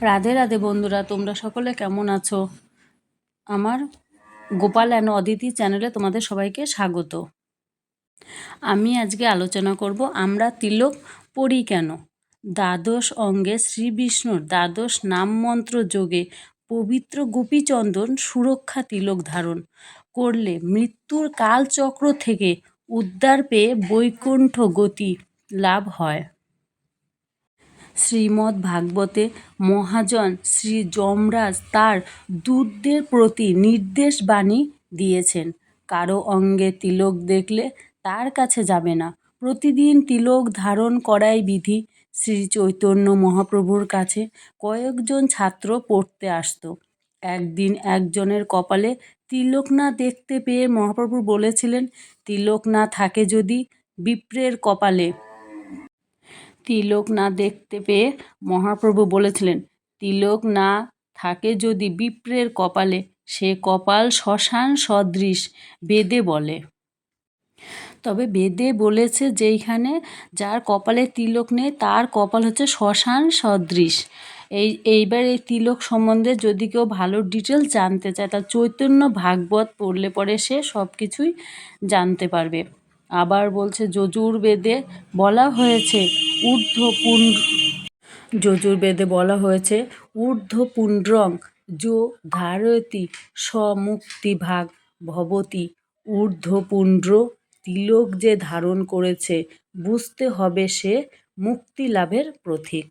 রাধে রাধে বন্ধুরা, তোমরা সকলে কেমন আছো? আমার গোপাল অ্যান্ড অদিতি চ্যানেলে তোমাদের সবাইকে স্বাগত। আমি আজকে আলোচনা করব আমরা তিলক পড়ি কেন। দ্বাদশ অঙ্গে শ্রী বিষ্ণুর দ্বাদশ নাম মন্ত্র যোগে পবিত্র গোপীচন্দন সুরক্ষা তিলক ধারণ করলে মৃত্যুর কালচক্র থেকে উদ্ধার পেয়ে বৈকুণ্ঠ গতি লাভ হয়। শ্রীমদ্ ভাগবতে মহাজন শ্রী যমরাজ তার দূতদের প্রতি নির্দেশ বাণী দিয়েছেন, কারো অঙ্গে তিলক দেখলে তার কাছে যাবে না। প্রতিদিন তিলক ধারণ করাই বিধি। শ্রী চৈতন্য মহাপ্রভুর কাছে কয়েকজন ছাত্র পড়তে আসতো। একদিন একজনের কপালে তিলক না দেখতে পেয়ে মহাপ্রভু বলেছিলেন, তিলক না থাকে যদি বিপ্রের কপালে। তিলক না দেখতে পেয়ে মহাপ্রভু বলেছিলেন, তিলক না থাকে যদি বিপ্রের কপালে, সে কপাল শ্মশান সদৃশ, বেদে বলে। তবে বেদে বলেছে যেইখানে যার কপালে তিলক নেই তার কপাল হচ্ছে শ্মশান সদৃশ। এইবার এই তিলক সম্বন্ধে যদি কেউ ভালো ডিটেলস জানতে চায় তা চৈতন্য ভাগবত পড়লে পরে সে সব কিছুই জানতে পারবে। আবার বলছে যজুর্বেদে বলা হয়েছে যজুর্বেদে বলা হয়েছে ঊর্ধ্বপুণ্ড্রং যো ধারয়তি সমুক্তিভাগ ভবতি। ঊর্ধ্বপুণ্ড্র তিলক যে ধারণ করেছে বুঝতে হবে সে মুক্তি লাভের প্রতীক।